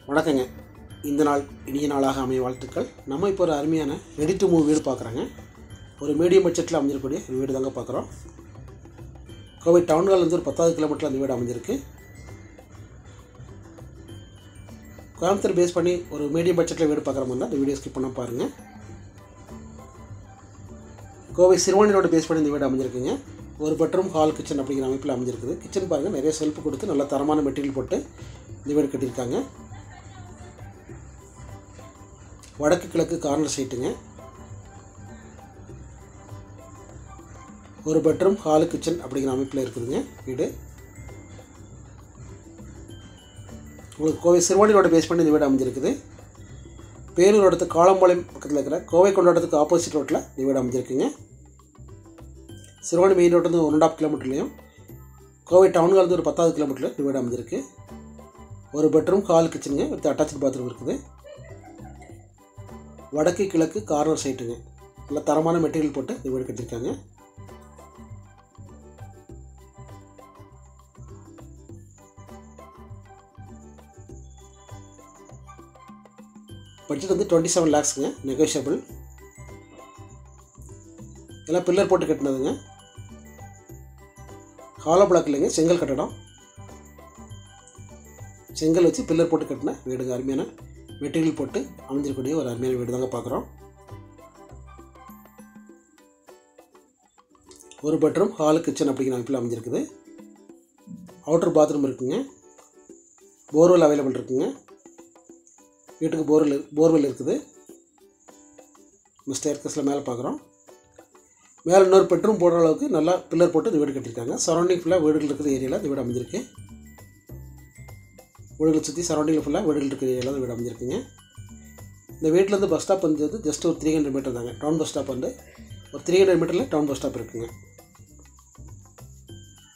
வணக்கங்க. இந்த நாள் இனிய நாளாக அமைய வாழ்த்துக்கள். நம்ம இப்போ ஒரு அருமையான ரெடி டு மூவ் வீடு பார்க்குறோங்க. ஒரு மீடியம் பட்ஜெட்டில் அமைஞ்சிருக்கக்கூடிய ஒரு வீடு தாங்க பார்க்குறோம். கோவை டவுன்கால்லேருந்து ஒரு 10 கிலோமீட்டரில் அந்த வீடு அமைஞ்சிருக்கு. கோயம்புத்தூர் பேஸ் பண்ணி ஒரு மீடியம் பட்ஜெட்டில் வீடு பார்க்குற மாதிரி இந்த வீடியோ ஸ்கிப் பண்ண பாருங்கள். கோவை சிறுவாணி ரோடு பேஸ் பண்ணி இந்த வீடு அமைஞ்சிருக்குங்க. ஒரு பெட்ரூம் ஹால் கிச்சன் அப்படிங்கிற அமைப்பில் அமைஞ்சிருக்குது. கிச்சன் பாருங்கள், நிறைய செல்ஃப் கொடுத்து நல்ல தரமான மெட்டீரியல் போட்டு இந்த வீடு கட்டியிருக்காங்க. வடக்கு கிழக்கு கார்னர் சைட்டுங்க. ஒரு பெட்ரூம் ஹால் கிச்சன் அப்படிங்கிற அமைப்பில் இருக்குதுங்க வீடு. உங்களுக்கு கோவை சிறுவாணி ரோடு பேஸ் பண்ணி இந்த வீடு அமைஞ்சிருக்குது. பேரூர் அடுத்து காலம்பாளையம் பக்கத்தில் இருக்கிற கோவை கொண்டாட்டத்துக்கு ஆப்போசிட் ரோட்டில் இந்த வீடு அமைஞ்சிருக்குங்க. சிறுவாணி மெயின் ரோட்லேருந்து 1.5 கிலோமீட்டர்லையும் கோவை டவுன்காலேருந்து ஒரு 10 கிலோமீட்டரில் இந்த வீடு அமைஞ்சிருக்கு. ஒரு பெட்ரூம் ஹால் கிச்சனுங்க வித் அட்டாச்சு பாத்ரூம் இருக்குது. வடக்கு கிழக்கு கார்னர் சைட்டுங்க. நல்ல தரமான மெட்டீரியல் போட்டு இந்த வீடு கட்டியிருக்காங்க. பட்ஜெட் வந்து 27 lakhsங்க, நெகோஷியபிள். எல்லாம் பில்லர் போட்டு கட்டினதுங்க. ஹாலோ பிளாக் இல்லைங்க, செங்கல் கட்டடம். செங்கல் வச்சு பில்லர் போட்டு கட்டின வீடுங்க. அருமையான மெட்டீரியல் போட்டு அமைஞ்சிருக்கக்கூடிய ஒரு அருமையான வீடு தாங்க பார்க்குறோம். ஒரு பெட்ரூம் ஹால் கிச்சன் அப்படிங்கிற அமைப்பில் அமைஞ்சிருக்குது. அவுட்டர் பாத்ரூம் இருக்குங்க. போர்வெல் அவைலபிள் இருக்குங்க. வீட்டுக்கு போர்வெல் இருக்குது. நம்ம ஸ்டேர்கேஸில் மேலே பார்க்குறோம். மேலே இன்னொரு பெட்ரூம் போடுற அளவுக்கு நல்லா பில்லர் போட்டு இந்த வீடு கட்டியிருக்காங்க. சரௌண்டிங் ஃபுல்லாக வீடுகள் இருக்கிற ஏரியாவில் இந்த வீடு அமைஞ்சிருக்கு. வீடுகளை சுற்றி சரௌண்டிங்கில் ஃபுல்லாக வீடுகள் இருக்கிற ஏரியாவில் இந்த வீடு அமைஞ்சிருக்குங்க. இந்த வீட்டிலேருந்து பஸ் ஸ்டாப் வந்து ஜஸ்ட் ஒரு 300 மீட்டர் தாங்க. டவுன் பஸ் ஸ்டாப் வந்து ஒரு 300 மீட்டரில் டவுன் பஸ் ஸ்டாப் இருக்குங்க.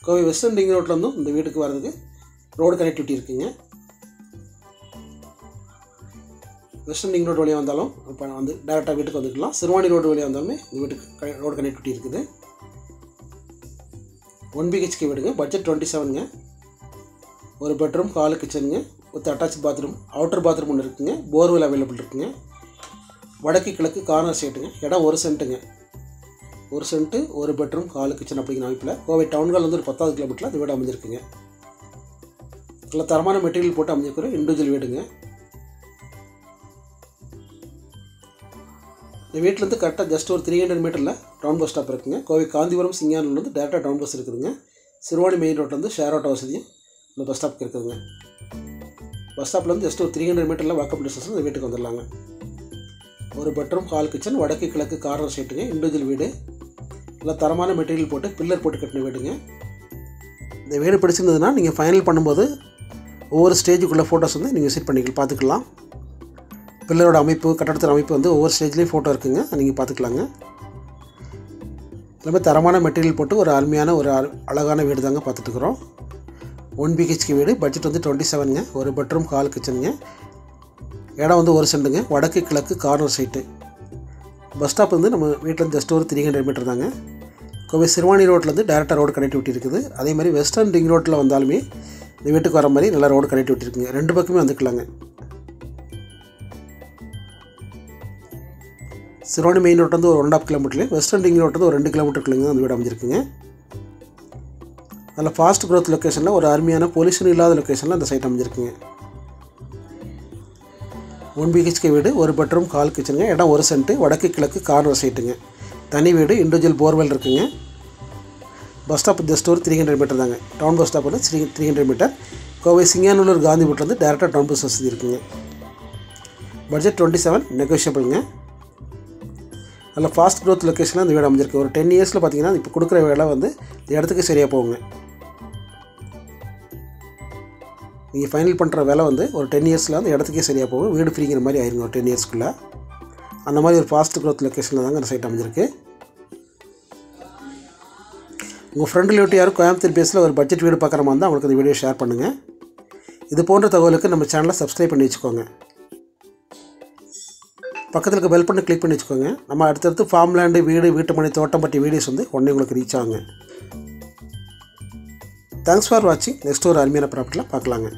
கோவை வெஸ்டர்ன் ரிங் ரோட்லேருந்தும் இந்த வீட்டுக்கு வர்றதுக்கு ரோடு கனெக்டிவிட்டி இருக்குங்க. வெஸ்டர்ன் ரிங் ரோடு வழியாக வந்தாலும் இப்போ வந்து டேரெக்டாக வீட்டுக்கு வந்துக்கலாம். சிறுவாணி ரோடு வழியாக வந்தாலுமே இந்த வீட்டுக்கு ரோடு கனெக்டிவிட்டி இருக்குது. 1 BHK வீடுங்க. பட்ஜெட் 27ங்க. ஒரு பெட்ரூம் ஹால் கிச்சனுங்க with attach bathroom. Outer bathroom ஒன்று இருக்குங்க. போர்வெல் அவைலபிள் இருக்குங்க. வடக்கு கிழக்கு கார்னர் சைட்டுங்க. இடம் 1 சென்ட்டுங்க. 1 சென்ட்டு ஒரு பெட்ரூம் ஹால் கிச்சன் அப்படிங்கிற அமைப்பில் கோவை டவுன்கால் வந்து ஒரு 10 கிலோமீட்டரில் இந்த வீடு அமைஞ்சிருக்குங்க. நல்ல தரமான மெட்டீரியல் போட்டு அமைஞ்சிருக்கிற இண்டிவிஜுவல் வீடுங்க. இந்த வீட்டிலேருந்து கரெக்டாக ஜஸ்ட் ஒரு 300 மீட்டரில் டவுன் பஸ் ஸ்டாப் இருக்குங்க. கோவை காந்திபுரம் சிங்கானூர்லேருந்து டேரெக்டாக டவுன் பஸ் இருக்குதுங்க. சிறுவாணி மெயின் ரோட்லேருந்து ஷேர் ஆட்டோ வசதியும் இந்த பஸ் ஸ்டாப்புக்கு இருக்குதுங்க. பஸ் ஸ்டாப்லேருந்து ஜஸ்ட் ஒரு 300 மீட்டரில் வாக்கப் டிஸ்டன்ஸில் இந்த வீட்டுக்கு வந்துடலாங்க. ஒரு பெட்ரூம் ஹால் கிச்சன் வடக்கு கிழக்கு கார்னர் சைட்டுங்க. இண்டிவிஜுவல் வீடு. நல்லா தரமான மெட்டீரியல் போட்டு பில்லர் போட்டு கட்டின வீடுங்க. இந்த வீடு பிடிச்சிருந்ததுன்னா நீங்கள் ஃபைனல் பண்ணும்போது ஒவ்வொரு ஸ்டேஜுக்குள்ளே ஃபோட்டோஸ் வந்து நீங்கள் விசிட் பண்ணி பார்த்துக்கலாம். பில்லரோட அமைப்பு, கட்டடத்தோட அமைப்பு வந்து ஒவ்வொரு ஸ்டேஜ்லேயும் ஃபோட்டோ இருக்குங்க, நீங்கள் பார்த்துக்கலாங்க. எல்லாமே தரமான மெட்டீரியல் போட்டு ஒரு அருமையான ஒரு அழகான வீடு தாங்க பார்த்துட்டுருக்குறோம். 1 BHK வீடு. பட்ஜெட் வந்து 27ங்க. ஒரு பெட்ரூம் ஹால் கிச்சனுங்க. இடம் வந்து 1 சென்ட்டுங்க. வடக்கு கிழக்கு கார்னர் சைட்டு. பஸ் ஸ்டாப் வந்து நம்ம வீட்டிலேருந்து ஜஸ்ட் ஒரு 300 மீட்டர் தாங்க. கோவை சிறுவாணி ரோட்லேருந்து டேரெக்டாக ரோடு கனெக்டிவிட்டி இருக்குது. அதே மாதிரி வெஸ்டர்ன் ரிங் ரோட்டில் வந்தாலுமே இந்த வீட்டுக்கு வர மாதிரி நல்லா ரோடு கனெக்டிவிட்டி இருக்குங்க. 2 பக்கமே வந்துக்கலாங்க. சிறுவாணி மெயின் ரோட்லேருந்து ஒரு 1.5 கிலோமீட்டர்லையும் வெஸ்டர்ன் ரிங் ரோட்லேருந்து ஒரு 2 கிலோமீட்டருக்குள்ளேங்க அந்த வீடு அமைஞ்சிருக்குங்க. அதில் ஃபாஸ்ட் க்ரோத் லொக்கேஷனில் ஒரு அருமையான பொல்யூஷன் இல்லாத லொக்கேஷனில் அந்த சைட் அமைஞ்சிருக்குங்க. 1 BHK வீடு. ஒரு பெட்ரூம் ஹால் கிச்சனுங்க. இடம் 1 சென்ட்டு. வடக்கு கிழக்கு கார்னர் சைட்டுங்க. தனி வீடு. இண்டிவிஜுவல் போர்வெல் இருக்குங்க. பஸ் ஸ்டாப் ஜஸ்ட் ஒரு 300 மீட்டர் தாங்க. டவுன் பஸ் ஸ்டாப் வந்து 300 மீட்டர். கோவை சிங்கானூர் காந்திபுரத்துலேருந்து டேரெக்டாக டவுன் பஸ் வசதி இருக்குங்க. பட்ஜெட் 27, நெகோஷியபிளுங்க. அதில் ஃபாஸ்ட் க்ரோத் லொக்கேஷனில் அந்த வீடு அமைஞ்சிருக்கு. ஒரு 10 இயர்ஸில் பார்த்தீங்கன்னா இப்போ கொடுக்குற வேலை வந்து இந்த இடத்துக்கு சரியாக போகுங்க. நீங்கள் ஃபைனல் பண்ணுற வேலை வந்து ஒரு 10 இயர்ஸில் அந்த இடத்துக்கே சரியாக போகும். வீடு ஃப்ரீங்கிற மாதிரி ஆயிருங்க ஒரு 10 இயர்ஸ்க்குள்ளே. அந்த மாதிரி ஒரு ஃபாஸ்ட் க்ரோத் லொக்கேஷனில் தாங்க அந்த சைட் அமைஞ்சிருக்கு. உங்கள் ஃப்ரெண்டு ரிலேட்டிவ் யாரும் கோயம்புத்தூர் பேஸில் ஒரு பட்ஜெட் வீடு பார்க்குற மாதிரி தான் அவங்களுக்கு இந்த வீடியோ ஷேர் பண்ணுங்கள். இது போன்ற தகவலுக்கு நம்ம சேனலை சப்ஸ்கிரைப் பண்ணி வச்சுக்கோங்க. பக்கத்தில் இருக்க பெல் பண்ணி கிளிக் பண்ணி வச்சுக்கோங்க. நம்ம அடுத்தடுத்து ஃபார்ம் லேண்டு, வீடு, வீட்டு மனை, தோட்டம் பற்றி வீடியோஸ் வந்து உடனே உங்களுக்கு ரீச் ஆகுங்க. தேங்க்ஸ் ஃபார் வாட்சிங். நெக்ஸ்ட் ஒரு அருமையான ப்ராப்பர்ட்டியில் பார்க்கலாங்க.